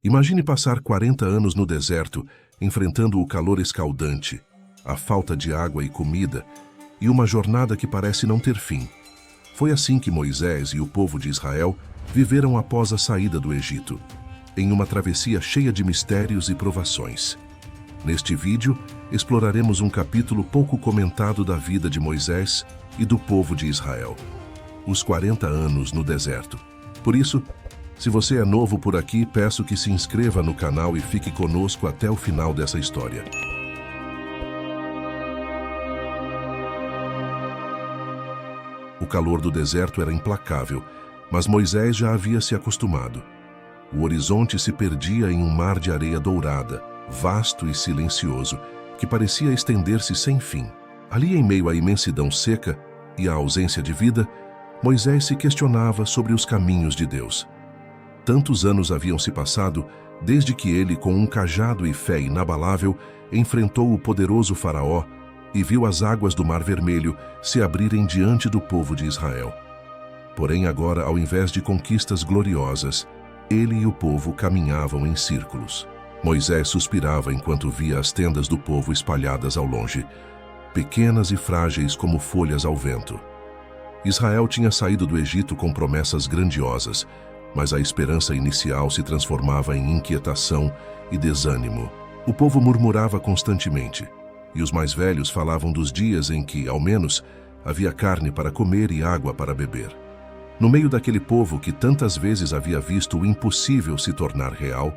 Imagine passar 40 anos no deserto, enfrentando o calor escaldante, a falta de água e comida, e uma jornada que parece não ter fim. Foi assim que Moisés e o povo de Israel viveram após a saída do Egito, em uma travessia cheia de mistérios e provações. Neste vídeo, exploraremos um capítulo pouco comentado da vida de Moisés e do povo de Israel. Os 40 anos no deserto. Por isso, se você é novo por aqui, peço que se inscreva no canal e fique conosco até o final dessa história. O calor do deserto era implacável, mas Moisés já havia se acostumado. O horizonte se perdia em um mar de areia dourada, vasto e silencioso, que parecia estender-se sem fim. Ali, em meio à imensidão seca e à ausência de vida, Moisés se questionava sobre os caminhos de Deus. Tantos anos haviam se passado desde que ele, com um cajado e fé inabalável, enfrentou o poderoso Faraó e viu as águas do Mar Vermelho se abrirem diante do povo de Israel. Porém, agora, ao invés de conquistas gloriosas, ele e o povo caminhavam em círculos. Moisés suspirava enquanto via as tendas do povo espalhadas ao longe, pequenas e frágeis como folhas ao vento. Israel tinha saído do Egito com promessas grandiosas, mas a esperança inicial se transformava em inquietação e desânimo. O povo murmurava constantemente, e os mais velhos falavam dos dias em que, ao menos, havia carne para comer e água para beber. No meio daquele povo que tantas vezes havia visto o impossível se tornar real,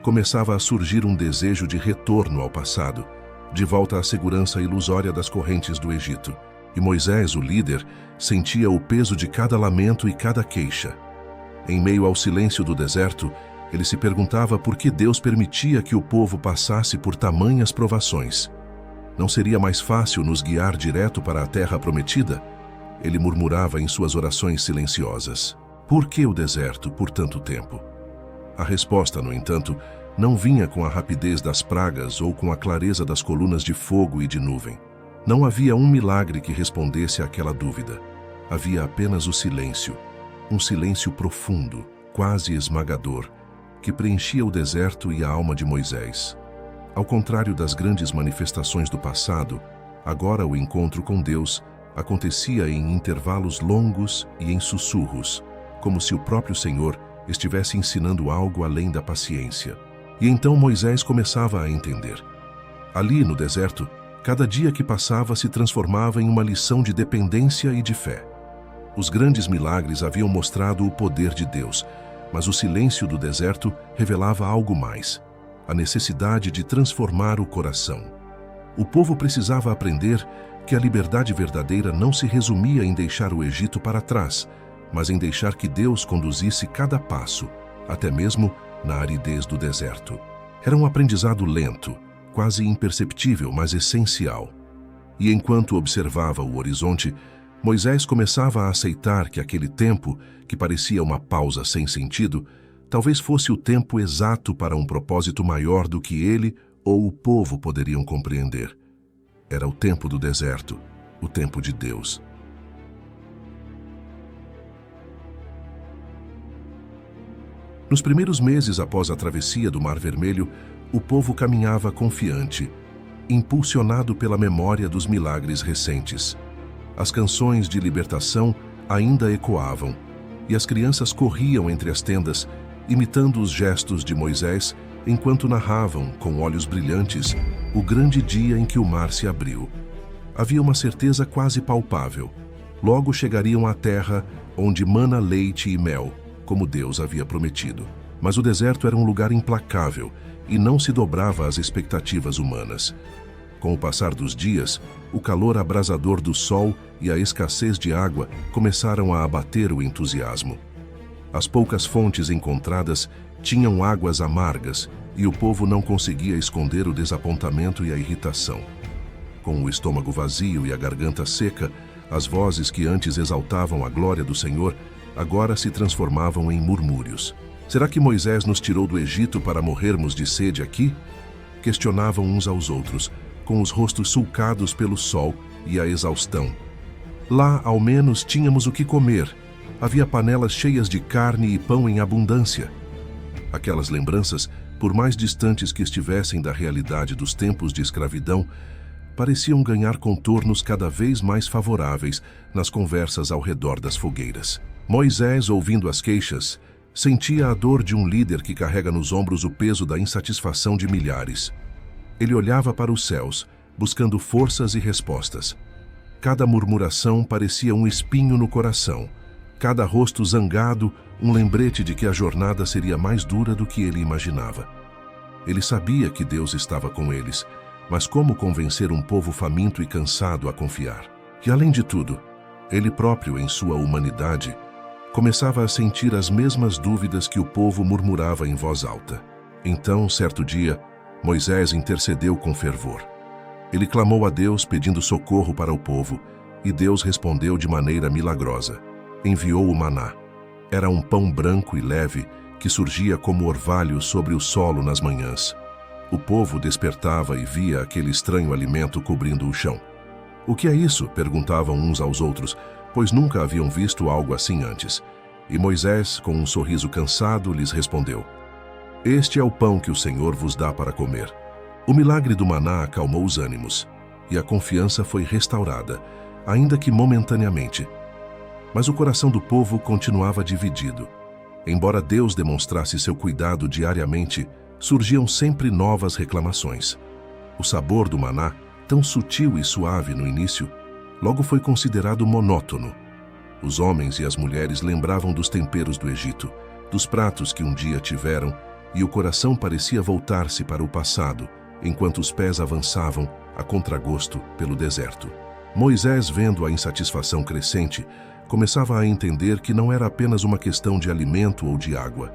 começava a surgir um desejo de retorno ao passado, de volta à segurança ilusória das correntes do Egito. E Moisés, o líder, sentia o peso de cada lamento e cada queixa. Em meio ao silêncio do deserto, ele se perguntava por que Deus permitia que o povo passasse por tamanhas provações. Não seria mais fácil nos guiar direto para a terra prometida? Ele murmurava em suas orações silenciosas. Por que o deserto por tanto tempo? A resposta, no entanto, não vinha com a rapidez das pragas ou com a clareza das colunas de fogo e de nuvem. Não havia um milagre que respondesse àquela dúvida. Havia apenas o silêncio. Um silêncio profundo, quase esmagador, que preenchia o deserto e a alma de Moisés. Ao contrário das grandes manifestações do passado, agora o encontro com Deus acontecia em intervalos longos e em sussurros, como se o próprio Senhor estivesse ensinando algo além da paciência. E então Moisés começava a entender. Ali, no deserto, cada dia que passava se transformava em uma lição de dependência e de fé. Os grandes milagres haviam mostrado o poder de Deus, mas o silêncio do deserto revelava algo mais: a necessidade de transformar o coração. O povo precisava aprender que a liberdade verdadeira não se resumia em deixar o Egito para trás, mas em deixar que Deus conduzisse cada passo, até mesmo na aridez do deserto. Era um aprendizado lento, quase imperceptível, mas essencial. E enquanto observava o horizonte, Moisés começava a aceitar que aquele tempo, que parecia uma pausa sem sentido, talvez fosse o tempo exato para um propósito maior do que ele ou o povo poderiam compreender. Era o tempo do deserto, o tempo de Deus. Nos primeiros meses após a travessia do Mar Vermelho, o povo caminhava confiante, impulsionado pela memória dos milagres recentes. As canções de libertação ainda ecoavam, e as crianças corriam entre as tendas, imitando os gestos de Moisés, enquanto narravam, com olhos brilhantes, o grande dia em que o mar se abriu. Havia uma certeza quase palpável. Logo chegariam à terra onde mana leite e mel, como Deus havia prometido. Mas o deserto era um lugar implacável e não se dobrava às expectativas humanas. Com o passar dos dias, o calor abrasador do sol e a escassez de água começaram a abater o entusiasmo. As poucas fontes encontradas tinham águas amargas e o povo não conseguia esconder o desapontamento e a irritação. Com o estômago vazio e a garganta seca, as vozes que antes exaltavam a glória do Senhor agora se transformavam em murmúrios. Será que Moisés nos tirou do Egito para morrermos de sede aqui? Questionavam uns aos outros, com os rostos sulcados pelo sol e a exaustão. Lá, ao menos, tínhamos o que comer. Havia panelas cheias de carne e pão em abundância. Aquelas lembranças, por mais distantes que estivessem da realidade dos tempos de escravidão, pareciam ganhar contornos cada vez mais favoráveis nas conversas ao redor das fogueiras. Moisés, ouvindo as queixas, sentia a dor de um líder que carrega nos ombros o peso da insatisfação de milhares. Ele olhava para os céus, buscando forças e respostas. Cada murmuração parecia um espinho no coração. Cada rosto zangado, um lembrete de que a jornada seria mais dura do que ele imaginava. Ele sabia que Deus estava com eles, mas como convencer um povo faminto e cansado a confiar? E além de tudo, ele próprio, em sua humanidade, começava a sentir as mesmas dúvidas que o povo murmurava em voz alta. Então, certo dia, Moisés intercedeu com fervor. Ele clamou a Deus pedindo socorro para o povo, e Deus respondeu de maneira milagrosa. Enviou o maná. Era um pão branco e leve que surgia como orvalho sobre o solo nas manhãs. O povo despertava e via aquele estranho alimento cobrindo o chão. "O que é isso?" perguntavam uns aos outros, pois nunca haviam visto algo assim antes. E Moisés, com um sorriso cansado, lhes respondeu: "Este é o pão que o Senhor vos dá para comer." O milagre do maná acalmou os ânimos, e a confiança foi restaurada, ainda que momentaneamente. Mas o coração do povo continuava dividido. Embora Deus demonstrasse seu cuidado diariamente, surgiam sempre novas reclamações. O sabor do maná, tão sutil e suave no início, logo foi considerado monótono. Os homens e as mulheres lembravam dos temperos do Egito, dos pratos que um dia tiveram, e o coração parecia voltar-se para o passado, enquanto os pés avançavam, a contragosto, pelo deserto. Moisés, vendo a insatisfação crescente, começava a entender que não era apenas uma questão de alimento ou de água.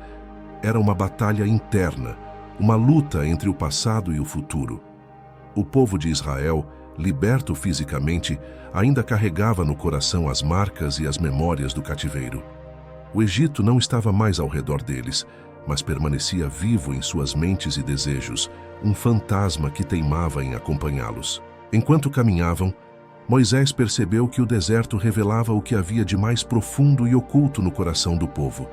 Era uma batalha interna, uma luta entre o passado e o futuro. O povo de Israel, liberto fisicamente, ainda carregava no coração as marcas e as memórias do cativeiro. O Egito não estava mais ao redor deles, mas permanecia vivo em suas mentes e desejos, um fantasma que teimava em acompanhá-los. Enquanto caminhavam, Moisés percebeu que o deserto revelava o que havia de mais profundo e oculto no coração do povo.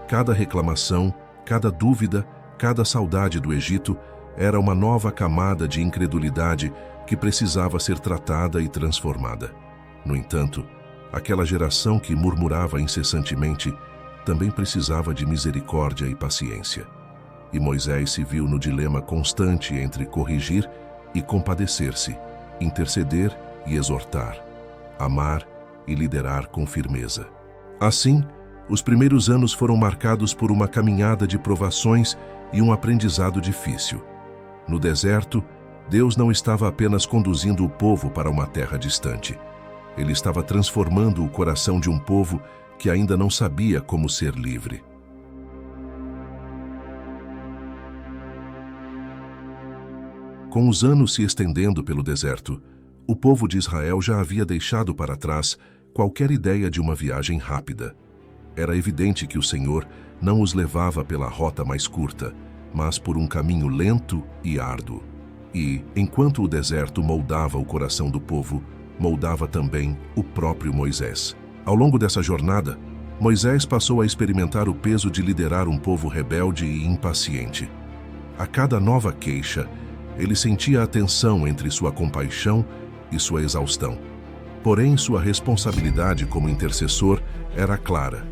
Cada reclamação, cada dúvida, cada saudade do Egito era uma nova camada de incredulidade que precisava ser tratada e transformada. No entanto, aquela geração que murmurava incessantemente também precisava de misericórdia e paciência. E Moisés se viu no dilema constante entre corrigir e compadecer-se, interceder e exortar, amar e liderar com firmeza. Assim, os primeiros anos foram marcados por uma caminhada de provações e um aprendizado difícil. No deserto, Deus não estava apenas conduzindo o povo para uma terra distante. Ele estava transformando o coração de um povo que ainda não sabia como ser livre. Com os anos se estendendo pelo deserto, o povo de Israel já havia deixado para trás qualquer ideia de uma viagem rápida. Era evidente que o Senhor não os levava pela rota mais curta, mas por um caminho lento e árduo. E, enquanto o deserto moldava o coração do povo, moldava também o próprio Moisés. Ao longo dessa jornada, Moisés passou a experimentar o peso de liderar um povo rebelde e impaciente. A cada nova queixa, ele sentia a tensão entre sua compaixão e sua exaustão. Porém, sua responsabilidade como intercessor era clara.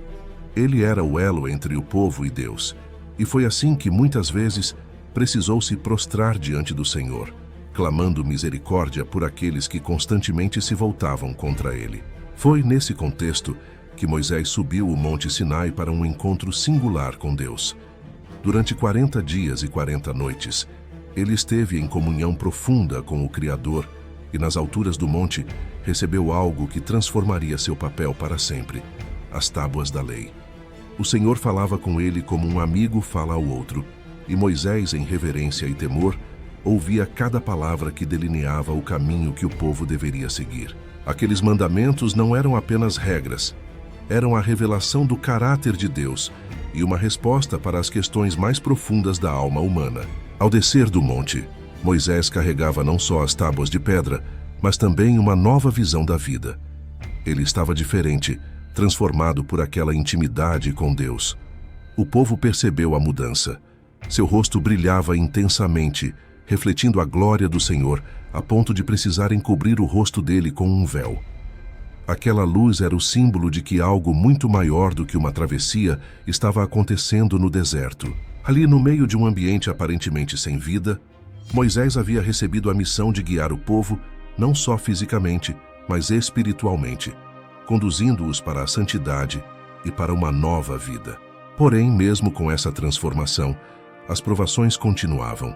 Ele era o elo entre o povo e Deus, e foi assim que muitas vezes precisou se prostrar diante do Senhor, clamando misericórdia por aqueles que constantemente se voltavam contra ele. Foi nesse contexto que Moisés subiu o Monte Sinai para um encontro singular com Deus. Durante 40 dias e 40 noites, ele esteve em comunhão profunda com o Criador e nas alturas do monte recebeu algo que transformaria seu papel para sempre: as tábuas da lei. O Senhor falava com ele como um amigo fala ao outro, e Moisés, em reverência e temor, ouvia cada palavra que delineava o caminho que o povo deveria seguir. Aqueles mandamentos não eram apenas regras, eram a revelação do caráter de Deus e uma resposta para as questões mais profundas da alma humana. Ao descer do monte, Moisés carregava não só as tábuas de pedra, mas também uma nova visão da vida. Ele estava diferente, transformado por aquela intimidade com Deus. O povo percebeu a mudança. Seu rosto brilhava intensamente, refletindo a glória do Senhor, a ponto de precisarem cobrir o rosto dele com um véu. Aquela luz era o símbolo de que algo muito maior do que uma travessia estava acontecendo no deserto. Ali, no meio de um ambiente aparentemente sem vida, Moisés havia recebido a missão de guiar o povo, não só fisicamente, mas espiritualmente, conduzindo-os para a santidade e para uma nova vida. Porém, mesmo com essa transformação, as provações continuavam.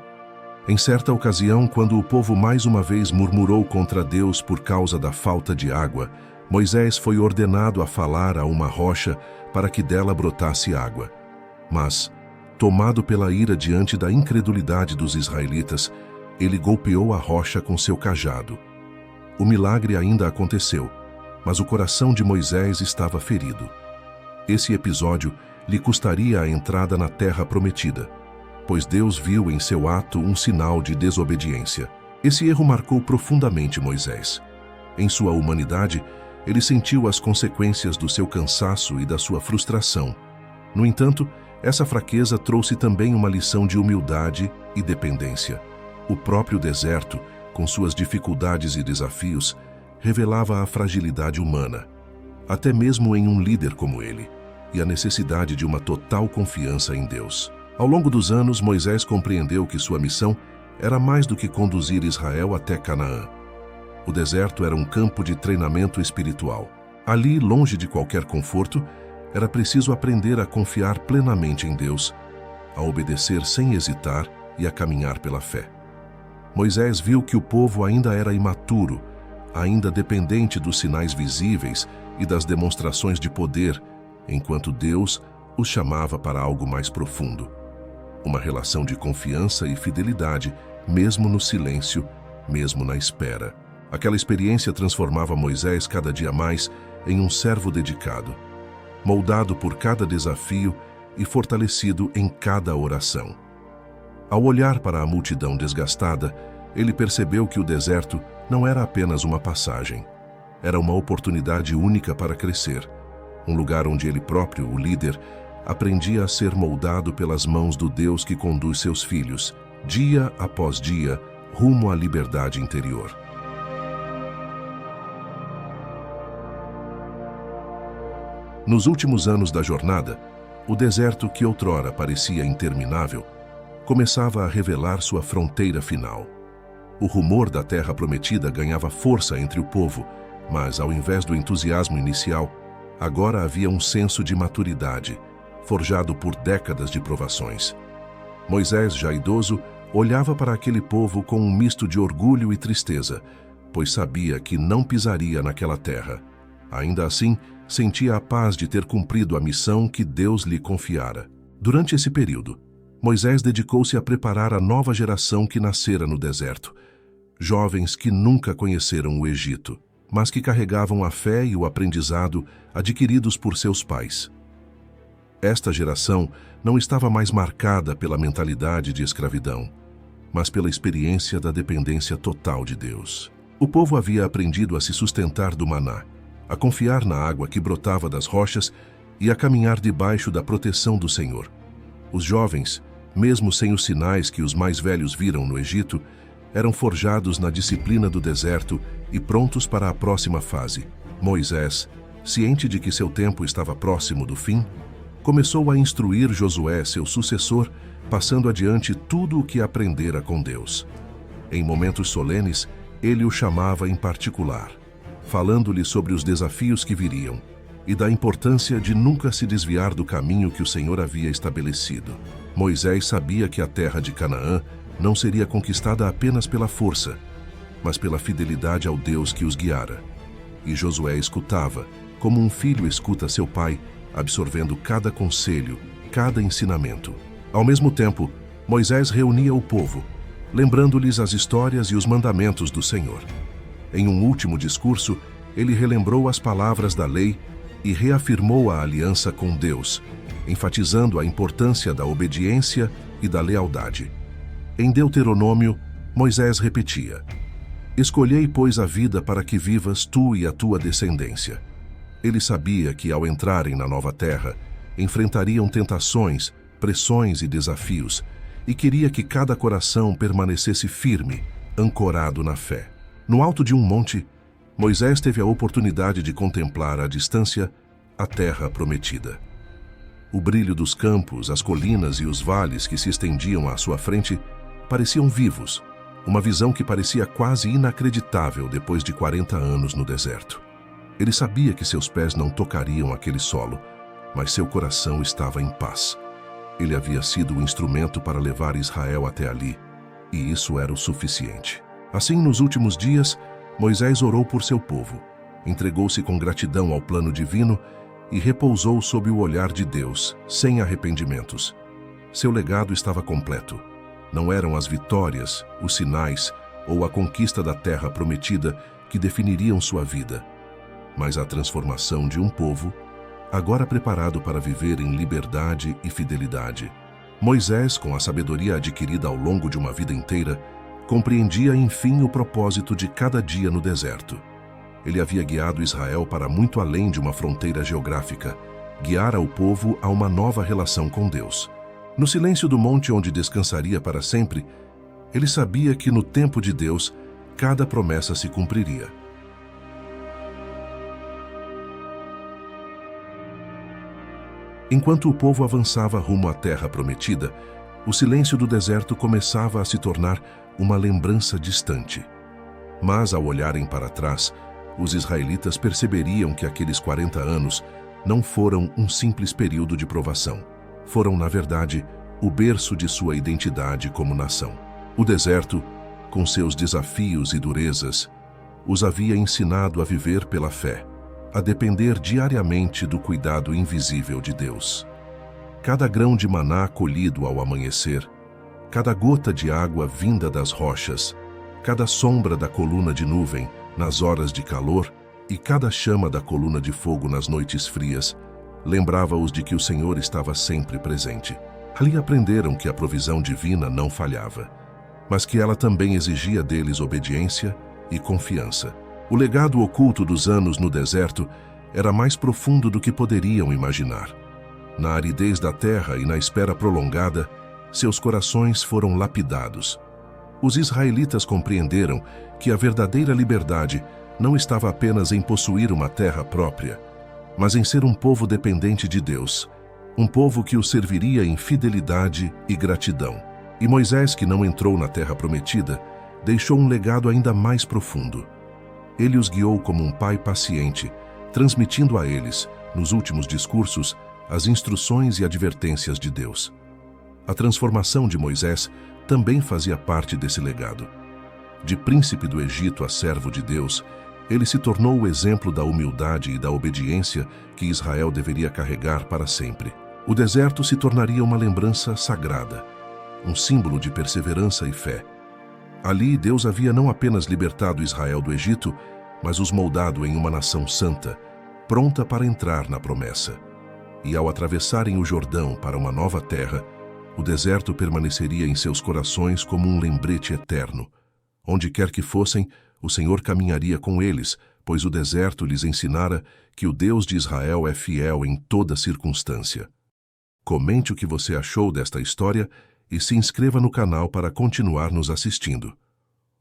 Em certa ocasião, quando o povo mais uma vez murmurou contra Deus por causa da falta de água, Moisés foi ordenado a falar a uma rocha para que dela brotasse água. Mas, tomado pela ira diante da incredulidade dos israelitas, ele golpeou a rocha com seu cajado. O milagre ainda aconteceu, mas o coração de Moisés estava ferido. Esse episódio lhe custaria a entrada na terra prometida, pois Deus viu em seu ato um sinal de desobediência. Esse erro marcou profundamente Moisés. Em sua humanidade, ele sentiu as consequências do seu cansaço e da sua frustração. No entanto, essa fraqueza trouxe também uma lição de humildade e dependência. O próprio deserto, com suas dificuldades e desafios, revelava a fragilidade humana, até mesmo em um líder como ele, e a necessidade de uma total confiança em Deus. Ao longo dos anos, Moisés compreendeu que sua missão era mais do que conduzir Israel até Canaã. O deserto era um campo de treinamento espiritual. Ali, longe de qualquer conforto, era preciso aprender a confiar plenamente em Deus, a obedecer sem hesitar e a caminhar pela fé. Moisés viu que o povo ainda era imaturo, ainda dependente dos sinais visíveis e das demonstrações de poder, enquanto Deus os chamava para algo mais profundo. Uma relação de confiança e fidelidade, mesmo no silêncio, mesmo na espera. Aquela experiência transformava Moisés cada dia mais em um servo dedicado, moldado por cada desafio e fortalecido em cada oração. Ao olhar para a multidão desgastada, ele percebeu que o deserto não era apenas uma passagem. Era uma oportunidade única para crescer, um lugar onde ele próprio, o líder, aprendia a ser moldado pelas mãos do Deus que conduz seus filhos, dia após dia, rumo à liberdade interior. Nos últimos anos da jornada, o deserto que outrora parecia interminável, começava a revelar sua fronteira final. O rumor da terra prometida ganhava força entre o povo, mas ao invés do entusiasmo inicial, agora havia um senso de maturidade, forjado por décadas de provações. Moisés, já idoso, olhava para aquele povo com um misto de orgulho e tristeza, pois sabia que não pisaria naquela terra. Ainda assim, sentia a paz de ter cumprido a missão que Deus lhe confiara. Durante esse período, Moisés dedicou-se a preparar a nova geração que nascera no deserto. Jovens que nunca conheceram o Egito, mas que carregavam a fé e o aprendizado adquiridos por seus pais. Esta geração não estava mais marcada pela mentalidade de escravidão, mas pela experiência da dependência total de Deus. O povo havia aprendido a se sustentar do maná, a confiar na água que brotava das rochas e a caminhar debaixo da proteção do Senhor. Os jovens, mesmo sem os sinais que os mais velhos viram no Egito, eram forjados na disciplina do deserto e prontos para a próxima fase. Moisés, ciente de que seu tempo estava próximo do fim, começou a instruir Josué, seu sucessor, passando adiante tudo o que aprendera com Deus. Em momentos solenes, ele o chamava em particular, falando-lhe sobre os desafios que viriam e da importância de nunca se desviar do caminho que o Senhor havia estabelecido. Moisés sabia que a terra de Canaã não seria conquistada apenas pela força, mas pela fidelidade ao Deus que os guiara. E Josué escutava, como um filho escuta seu pai, absorvendo cada conselho, cada ensinamento. Ao mesmo tempo, Moisés reunia o povo, lembrando-lhes as histórias e os mandamentos do Senhor. Em um último discurso, ele relembrou as palavras da lei e reafirmou a aliança com Deus, enfatizando a importância da obediência e da lealdade. Em Deuteronômio, Moisés repetia: "Escolhei, pois, a vida para que vivas tu e a tua descendência." Ele sabia que, ao entrarem na nova terra, enfrentariam tentações, pressões e desafios, e queria que cada coração permanecesse firme, ancorado na fé. No alto de um monte, Moisés teve a oportunidade de contemplar à distância a terra prometida. O brilho dos campos, as colinas e os vales que se estendiam à sua frente pareciam vivos, uma visão que parecia quase inacreditável depois de 40 anos no deserto. Ele sabia que seus pés não tocariam aquele solo, mas seu coração estava em paz. Ele havia sido o instrumento para levar Israel até ali, e isso era o suficiente. Assim, nos últimos dias, Moisés orou por seu povo, entregou-se com gratidão ao plano divino e repousou sob o olhar de Deus, sem arrependimentos. Seu legado estava completo. Não eram as vitórias, os sinais ou a conquista da terra prometida que definiriam sua vida, mas a transformação de um povo, agora preparado para viver em liberdade e fidelidade. Moisés, com a sabedoria adquirida ao longo de uma vida inteira, compreendia enfim o propósito de cada dia no deserto. Ele havia guiado Israel para muito além de uma fronteira geográfica, guiara o povo a uma nova relação com Deus. No silêncio do monte onde descansaria para sempre, ele sabia que no tempo de Deus, cada promessa se cumpriria. Enquanto o povo avançava rumo à terra prometida, o silêncio do deserto começava a se tornar uma lembrança distante. Mas, ao olharem para trás, os israelitas perceberiam que aqueles 40 anos não foram um simples período de provação. Foram, na verdade, o berço de sua identidade como nação. O deserto, com seus desafios e durezas, os havia ensinado a viver pela fé, a depender diariamente do cuidado invisível de Deus. Cada grão de maná colhido ao amanhecer, cada gota de água vinda das rochas, cada sombra da coluna de nuvem nas horas de calor e cada chama da coluna de fogo nas noites frias, lembrava-os de que o Senhor estava sempre presente. Ali aprenderam que a provisão divina não falhava, mas que ela também exigia deles obediência e confiança. O legado oculto dos anos no deserto era mais profundo do que poderiam imaginar. Na aridez da terra e na espera prolongada, seus corações foram lapidados. Os israelitas compreenderam que a verdadeira liberdade não estava apenas em possuir uma terra própria, mas em ser um povo dependente de Deus, um povo que o serviria em fidelidade e gratidão. E Moisés, que não entrou na terra prometida, deixou um legado ainda mais profundo. Ele os guiou como um pai paciente, transmitindo a eles, nos últimos discursos, as instruções e advertências de Deus. A transformação de Moisés também fazia parte desse legado. De príncipe do Egito a servo de Deus, ele se tornou o exemplo da humildade e da obediência que Israel deveria carregar para sempre. O deserto se tornaria uma lembrança sagrada, um símbolo de perseverança e fé. Ali, Deus havia não apenas libertado Israel do Egito, mas os moldado em uma nação santa, pronta para entrar na promessa. E ao atravessarem o Jordão para uma nova terra, o deserto permaneceria em seus corações como um lembrete eterno. Onde quer que fossem, o Senhor caminharia com eles, pois o deserto lhes ensinara que o Deus de Israel é fiel em toda circunstância. Comente o que você achou desta história e se inscreva no canal para continuar nos assistindo.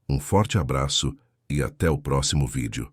Um forte abraço e até o próximo vídeo.